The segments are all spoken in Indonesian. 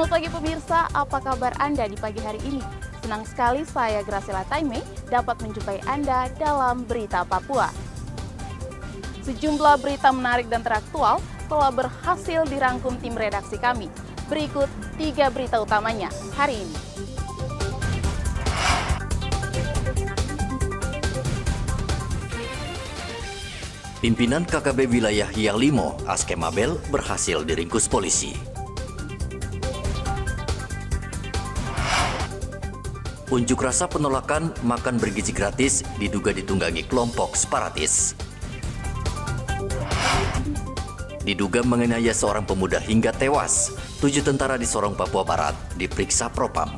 Selamat pagi pemirsa, apa kabar Anda di pagi hari ini? Senang sekali saya Graciela Taime dapat menjumpai Anda dalam Berita Papua. Sejumlah berita menarik dan teraktual telah berhasil dirangkum tim redaksi kami. Berikut 3 berita utamanya hari ini. Pimpinan KKB wilayah Yalimo, Askemabel, berhasil diringkus polisi. Unjuk rasa penolakan makan bergizi gratis diduga ditunggangi kelompok separatis. Diduga menganiaya seorang pemuda hingga tewas. 7 tentara di Sorong, Papua Barat diperiksa Propam.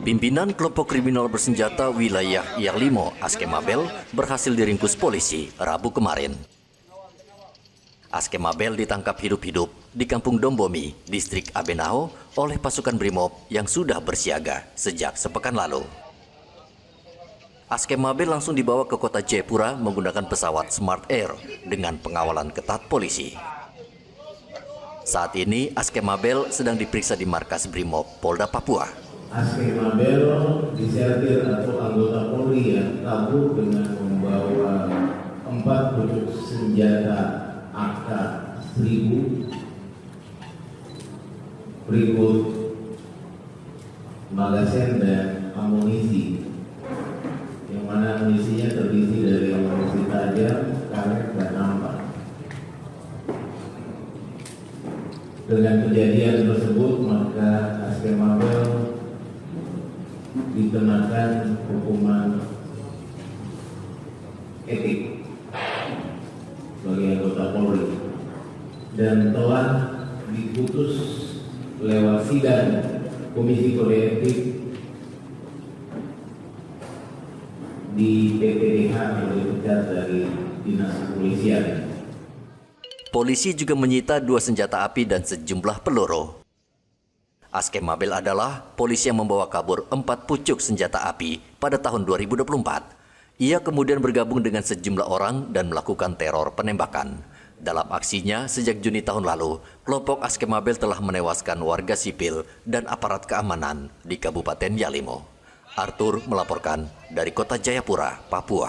Pimpinan kelompok kriminal bersenjata wilayah Yalimo, Askemabel, berhasil diringkus polisi Rabu kemarin. Askemabel ditangkap hidup-hidup di Kampung Dombomi, Distrik Abenao, oleh pasukan Brimob yang sudah bersiaga sejak sepekan lalu. Askemabel langsung dibawa ke kota Jayapura menggunakan pesawat Smart Air dengan pengawalan ketat polisi. Saat ini Askemabel sedang diperiksa di markas Brimob Polda Papua. Askemabel disertir atau anggota Polri yang kabur dengan membawa 4 pucuk senjata AK-1000 berikut magazen dan amunisi, yang mana amunisinya terdiri dari amunisi tajam, karet, dan nampak. Dengan kejadian tersebut maka Askemabel dikenakan hukuman etik sebagai anggota Polri dan telah diputus lewat sidang Komisi Kode Etik di PPDH yang dipecat dari Dinas Kepolisian. Polisi juga menyita 2 senjata api dan sejumlah peluru. Askemabel adalah polisi yang membawa kabur 4 pucuk senjata api pada tahun 2024. Ia kemudian bergabung dengan sejumlah orang dan melakukan teror penembakan. Dalam aksinya, sejak Juni tahun lalu, kelompok Askemabel telah menewaskan warga sipil dan aparat keamanan di Kabupaten Yalimo. Arthur melaporkan dari Kota Jayapura, Papua.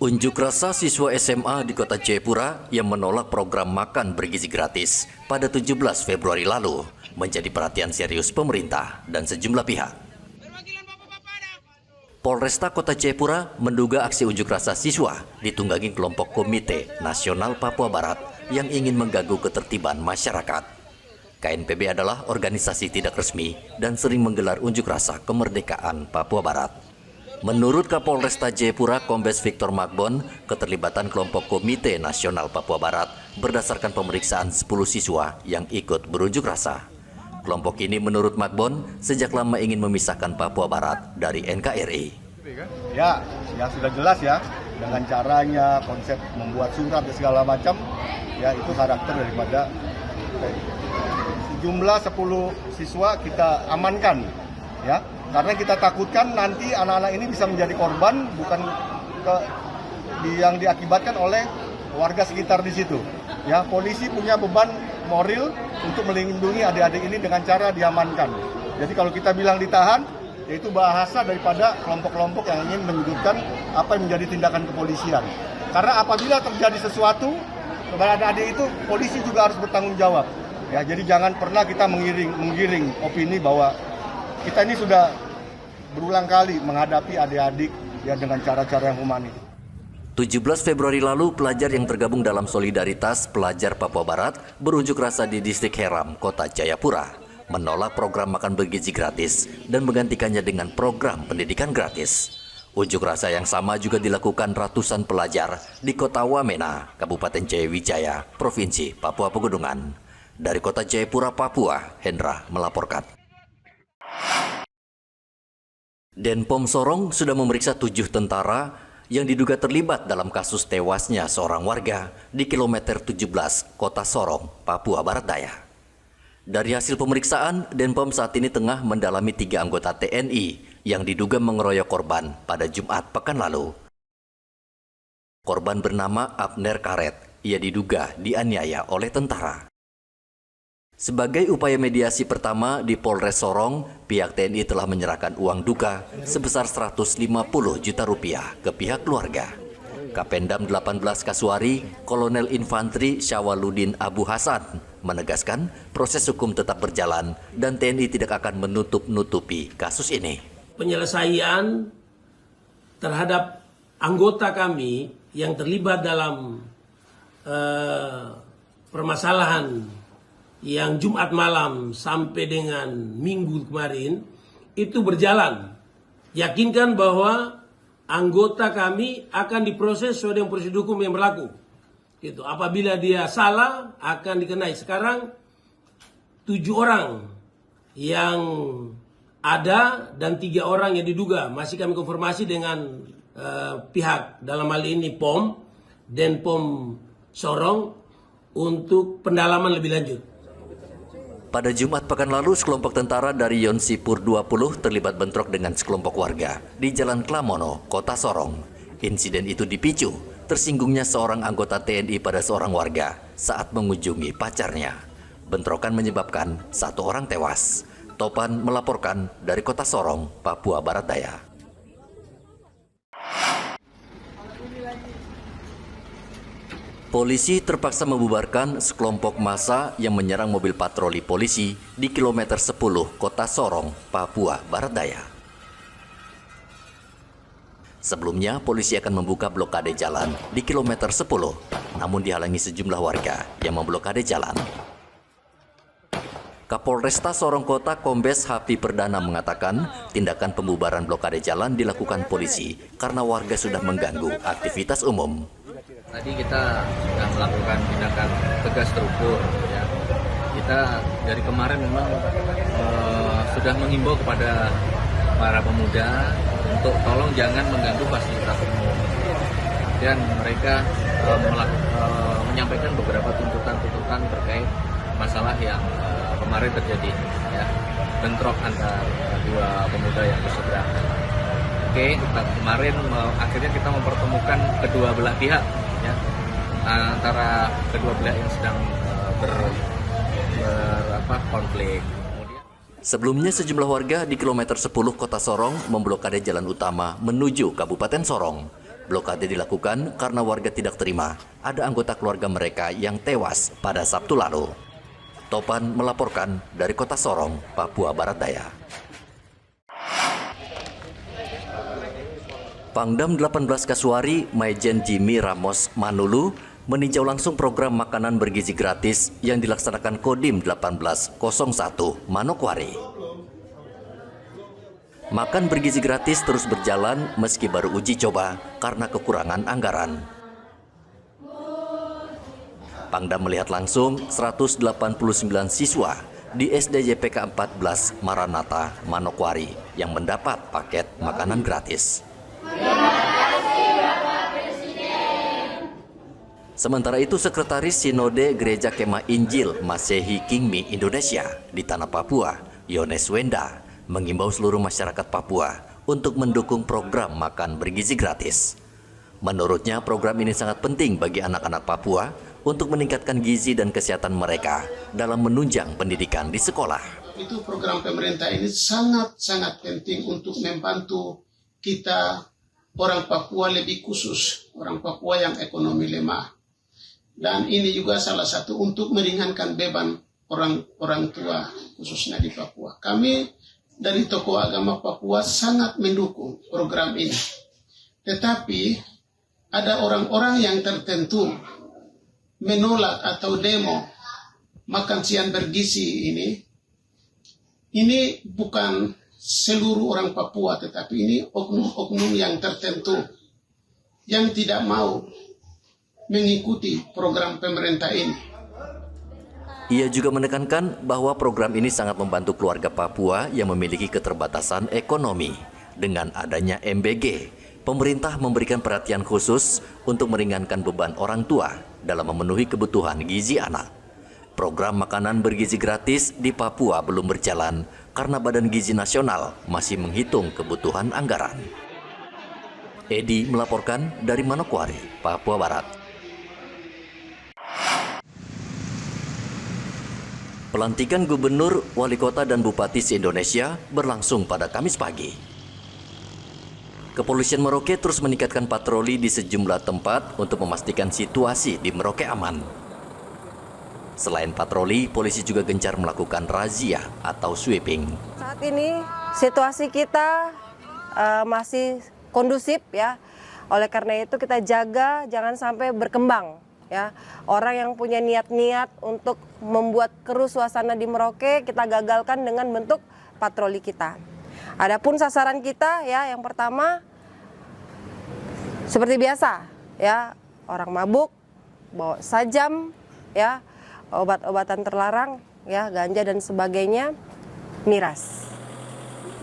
Unjuk rasa siswa SMA di Kota Jayapura yang menolak program makan bergizi gratis pada 17 Februari lalu menjadi perhatian serius pemerintah dan sejumlah pihak. Polresta Kota Jayapura menduga aksi unjuk rasa siswa ditunggangi kelompok Komite Nasional Papua Barat yang ingin mengganggu ketertiban masyarakat. KNPB adalah organisasi tidak resmi dan sering menggelar unjuk rasa kemerdekaan Papua Barat. Menurut Kapolresta Jayapura Kombes Victor Magbon, keterlibatan kelompok Komite Nasional Papua Barat berdasarkan pemeriksaan 10 siswa yang ikut berunjuk rasa. Kelompok ini menurut Magbon sejak lama ingin memisahkan Papua Barat dari NKRI. Ya sudah jelas ya, dengan caranya, konsep membuat surat dan segala macam, ya itu karakter daripada sejumlah 10 siswa kita amankan, ya. Karena kita takutkan nanti anak-anak ini bisa menjadi korban yang diakibatkan oleh warga sekitar di situ. Ya, polisi punya beban moral untuk melindungi adik-adik ini dengan cara diamankan. Jadi kalau kita bilang ditahan, yaitu bahasa daripada kelompok-kelompok yang ingin menyudutkan apa yang menjadi tindakan kepolisian. Karena apabila terjadi sesuatu kepada adik-adik itu, polisi juga harus bertanggung jawab. Ya, jadi jangan pernah kita menggiring opini bahwa kita ini sudah berulang kali menghadapi adik-adik ya dengan cara-cara yang humanis. 17 Februari lalu, pelajar yang tergabung dalam Solidaritas Pelajar Papua Barat berunjuk rasa di Distrik Heram, Kota Jayapura, menolak program makan bergizi gratis dan menggantikannya dengan program pendidikan gratis. Unjuk rasa yang sama juga dilakukan ratusan pelajar di Kota Wamena, Kabupaten Jayawijaya, Provinsi Papua Pegunungan. Dari Kota Jayapura, Papua, Hendra melaporkan. Denpom Sorong sudah memeriksa 7 tentara yang diduga terlibat dalam kasus tewasnya seorang warga di kilometer 17 Kota Sorong, Papua Barat Daya. Dari hasil pemeriksaan, Denpom saat ini tengah mendalami 3 anggota TNI yang diduga mengeroyok korban pada Jumat pekan lalu. Korban bernama Abner Karet, ia diduga dianiaya oleh tentara. Sebagai upaya mediasi pertama di Polres Sorong, pihak TNI telah menyerahkan uang duka sebesar 150 juta rupiah ke pihak keluarga. Kapendam 18 Kasuari, Kolonel Infantri Syawaludin Abu Hasan, menegaskan proses hukum tetap berjalan dan TNI tidak akan menutup-nutupi kasus ini. Penyelesaian terhadap anggota kami yang terlibat dalam permasalahan yang Jumat malam sampai dengan Minggu kemarin itu berjalan. Yakinkan bahwa anggota kami akan diproses sesuai dengan prosedur hukum yang berlaku. Gitu. Apabila dia salah akan dikenai. Sekarang 7 orang yang ada dan 3 orang yang diduga. Masih kami konfirmasi dengan pihak dalam hal ini POM, Denpom Sorong untuk pendalaman lebih lanjut. Pada Jumat pekan lalu, sekelompok tentara dari Yonsipur 20 terlibat bentrok dengan sekelompok warga di Jalan Klamono, Kota Sorong. Insiden itu dipicu tersinggungnya seorang anggota TNI pada seorang warga saat mengunjungi pacarnya. Bentrokan menyebabkan 1 orang tewas. Topan melaporkan dari Kota Sorong, Papua Barat Daya. Polisi terpaksa membubarkan sekelompok massa yang menyerang mobil patroli polisi di kilometer 10 Kota Sorong, Papua Barat Daya. Sebelumnya, polisi akan membuka blokade jalan di kilometer 10, namun dihalangi sejumlah warga yang memblokade jalan. Kapolresta Sorong Kota Kombes Hapi Perdana mengatakan tindakan pembubaran blokade jalan dilakukan polisi karena warga sudah mengganggu aktivitas umum. Tadi kita sudah melakukan tindakan tegas terukur, ya. Kita dari kemarin memang sudah mengimbau kepada para pemuda untuk tolong jangan mengganggu fasilitas umum. Dan mereka menyampaikan beberapa tuntutan-tuntutan terkait masalah yang kemarin terjadi, ya, bentrok antara 2 pemuda yang berseberangan. Oke, kemarin akhirnya kita mempertemukan kedua belah pihak, ya, antara kedua belah yang sedang konflik. Sebelumnya sejumlah warga di kilometer 10 Kota Sorong memblokade jalan utama menuju Kabupaten Sorong. Blokade dilakukan karena warga tidak terima ada anggota keluarga mereka yang tewas pada Sabtu lalu. Topan melaporkan dari Kota Sorong, Papua Barat Daya. Pangdam 18 Kasuari, Maijen Jimmy Ramos Manulu, meninjau langsung program makanan bergizi gratis yang dilaksanakan Kodim 1801 Manokwari. Makan bergizi gratis terus berjalan meski baru uji coba karena kekurangan anggaran. Pangdam melihat langsung 189 siswa di SDJPK 14 Maranatha Manokwari yang mendapat paket makanan gratis. Sementara itu, Sekretaris Sinode Gereja Kemah Injil Masehi Kingmi Indonesia di Tanah Papua, Yones Wenda, mengimbau seluruh masyarakat Papua untuk mendukung program makan bergizi gratis. Menurutnya, program ini sangat penting bagi anak-anak Papua untuk meningkatkan gizi dan kesehatan mereka dalam menunjang pendidikan di sekolah. Itu program pemerintah ini sangat-sangat penting untuk membantu kita orang Papua, lebih khusus orang Papua yang ekonomi lemah. Dan ini juga salah satu untuk meringankan beban orang tua khususnya di Papua. Kami dari tokoh agama Papua sangat mendukung program ini. Tetapi ada orang-orang yang tertentu menolak atau demo makan siang bergizi ini. Ini bukan seluruh orang Papua, tetapi ini oknum-oknum yang tertentu yang tidak mau mengikuti program pemerintah ini. Ia juga menekankan bahwa program ini sangat membantu keluarga Papua yang memiliki keterbatasan ekonomi. Dengan adanya MBG, pemerintah memberikan perhatian khusus untuk meringankan beban orang tua dalam memenuhi kebutuhan gizi anak. Program makanan bergizi gratis di Papua belum berjalan karena Badan Gizi Nasional masih menghitung kebutuhan anggaran. Edi melaporkan dari Manokwari, Papua Barat. Pelantikan gubernur, wali kota, dan bupati se-Indonesia berlangsung pada Kamis pagi. Kepolisian Merauke terus meningkatkan patroli di sejumlah tempat untuk memastikan situasi di Merauke aman. Selain patroli, polisi juga gencar melakukan razia atau sweeping. Saat ini situasi kita masih kondusif ya. Oleh karena itu kita jaga jangan sampai berkembang ya. Orang yang punya niat-niat untuk membuat keruh suasana di Merauke kita gagalkan dengan bentuk patroli kita. Adapun sasaran kita ya, yang pertama seperti biasa ya, orang mabuk, bawa sajam ya, obat-obatan terlarang ya, ganja dan sebagainya, miras.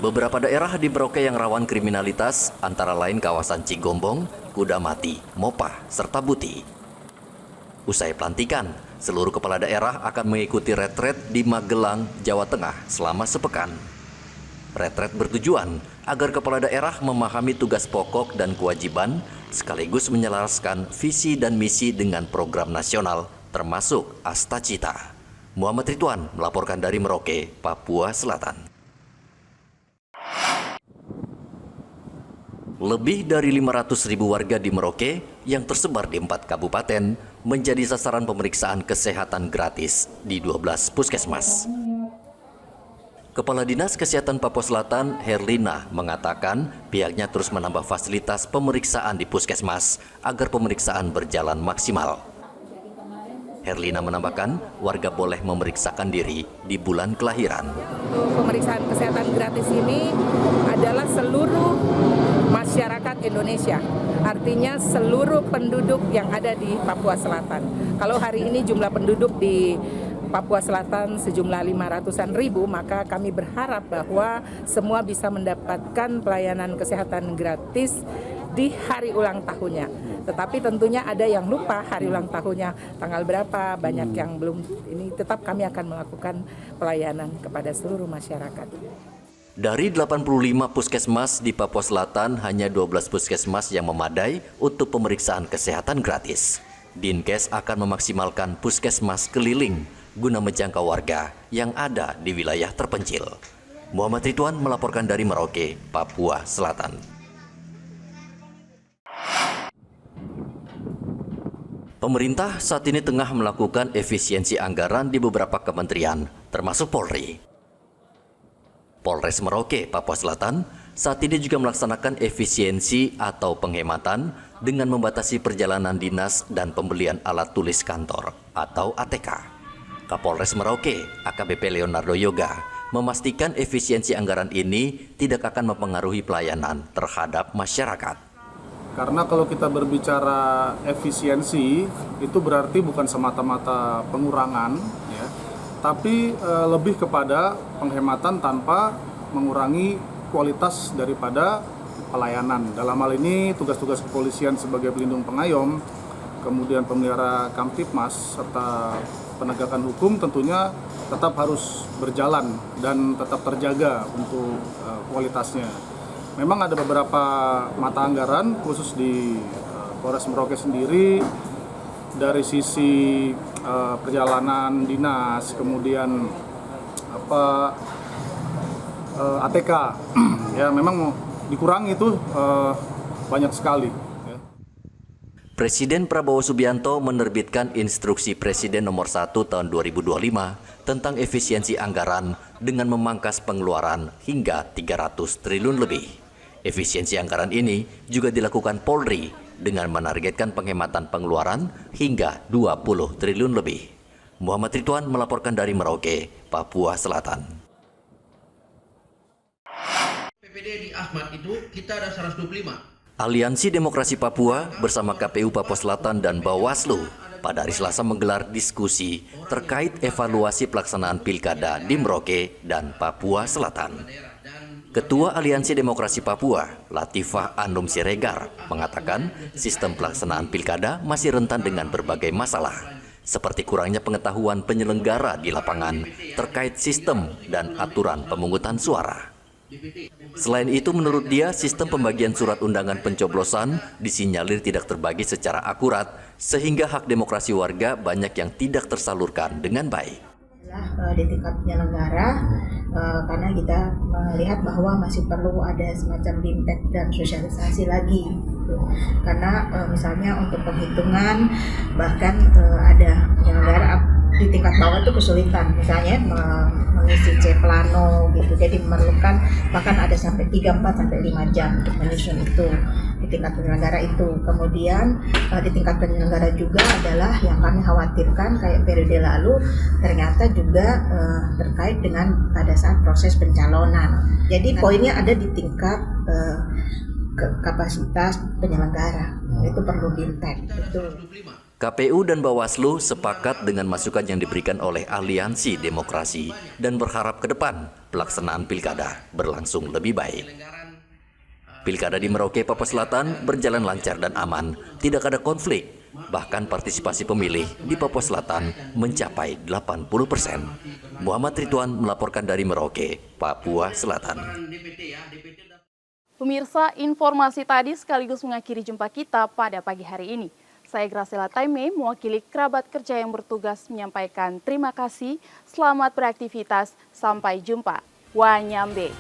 Beberapa daerah di Merauke yang rawan kriminalitas antara lain kawasan Cigombong, Kudamati, Mopah, serta Buti. Usai pelantikan, seluruh kepala daerah akan mengikuti retret di Magelang, Jawa Tengah selama sepekan. Retret bertujuan agar kepala daerah memahami tugas pokok dan kewajiban sekaligus menyelaraskan visi dan misi dengan program nasional termasuk Astacita. Muhammad Ridwan melaporkan dari Merauke, Papua Selatan. Lebih dari 500.000 warga di Merauke yang tersebar di 4 kabupaten menjadi sasaran pemeriksaan kesehatan gratis di 12 puskesmas. Kepala Dinas Kesehatan Papua Selatan, Herlina, mengatakan pihaknya terus menambah fasilitas pemeriksaan di puskesmas agar pemeriksaan berjalan maksimal. Herlina menambahkan, warga boleh memeriksakan diri di bulan kelahiran. Pemeriksaan kesehatan gratis ini adalah seluruh masyarakat Indonesia, artinya seluruh penduduk yang ada di Papua Selatan. Kalau hari ini jumlah penduduk di Papua Selatan sejumlah 500-an ribu, maka kami berharap bahwa semua bisa mendapatkan pelayanan kesehatan gratis di hari ulang tahunnya. Tetapi tentunya ada yang lupa hari ulang tahunnya tanggal berapa, banyak yang belum. Ini tetap kami akan melakukan pelayanan kepada seluruh masyarakat. Dari 85 puskesmas di Papua Selatan, hanya 12 puskesmas yang memadai untuk pemeriksaan kesehatan gratis. Dinkes akan memaksimalkan puskesmas keliling guna menjangkau warga yang ada di wilayah terpencil. Muhammad Ridwan melaporkan dari Merauke, Papua Selatan. Pemerintah saat ini tengah melakukan efisiensi anggaran di beberapa kementerian, termasuk Polri. Polres Merauke, Papua Selatan, saat ini juga melaksanakan efisiensi atau penghematan dengan membatasi perjalanan dinas dan pembelian alat tulis kantor atau ATK. Kapolres Merauke, AKBP Leonardo Yoga, memastikan efisiensi anggaran ini tidak akan mempengaruhi pelayanan terhadap masyarakat. Karena kalau kita berbicara efisiensi, itu berarti bukan semata-mata pengurangan, ya, tapi lebih kepada penghematan tanpa mengurangi kualitas daripada pelayanan. Dalam hal ini, tugas-tugas kepolisian sebagai pelindung pengayom, kemudian pemelihara Kamtipmas, serta penegakan hukum tentunya tetap harus berjalan dan tetap terjaga untuk kualitasnya. Memang ada beberapa mata anggaran khusus di Polres Merauke sendiri dari sisi perjalanan dinas, kemudian ATK, ya memang dikurangi itu banyak sekali. Presiden Prabowo Subianto menerbitkan Instruksi Presiden Nomor 1 Tahun 2025 tentang efisiensi anggaran dengan memangkas pengeluaran hingga 300 triliun lebih. Efisiensi anggaran ini juga dilakukan Polri dengan menargetkan penghematan pengeluaran hingga 20 triliun lebih. Muhammad Ridwan melaporkan dari Merauke, Papua Selatan. PPD di Ahmad itu kita ada 125. Aliansi Demokrasi Papua bersama KPU Papua Selatan dan Bawaslu pada hari Selasa menggelar diskusi terkait evaluasi pelaksanaan pilkada di Merauke dan Papua Selatan. Ketua Aliansi Demokrasi Papua, Latifah Anum Siregar, mengatakan sistem pelaksanaan pilkada masih rentan dengan berbagai masalah, seperti kurangnya pengetahuan penyelenggara di lapangan terkait sistem dan aturan pemungutan suara. Selain itu, menurut dia, sistem pembagian surat undangan pencoblosan disinyalir tidak terbagi secara akurat, sehingga hak demokrasi warga banyak yang tidak tersalurkan dengan baik. Di tingkat penyelenggara, karena kita melihat bahwa masih perlu ada semacam impact dan sosialisasi lagi, karena misalnya untuk penghitungan bahkan ada penyelenggara di tingkat bawah itu kesulitan, misalnya mengisi C plano gitu, jadi memerlukan bahkan ada sampai 3, 4 sampai 5 jam untuk menyusun itu di tingkat penyelenggara itu. Kemudian di tingkat penyelenggara juga adalah yang kami khawatirkan kayak periode lalu ternyata juga terkait dengan pada saat proses pencalonan. Jadi poinnya ada di tingkat kapasitas penyelenggara, itu perlu di-impact, betul. KPU dan Bawaslu sepakat dengan masukan yang diberikan oleh Aliansi Demokrasi dan berharap ke depan pelaksanaan pilkada berlangsung lebih baik. Pilkada di Merauke, Papua Selatan berjalan lancar dan aman, tidak ada konflik. Bahkan partisipasi pemilih di Papua Selatan mencapai 80%. Muhammad Ridwan melaporkan dari Merauke, Papua Selatan. Pemirsa, informasi tadi sekaligus mengakhiri jumpa kita pada pagi hari ini. Saya Graciela Taime, mewakili kerabat kerja yang bertugas menyampaikan terima kasih, selamat beraktivitas, sampai jumpa. Wanyambe.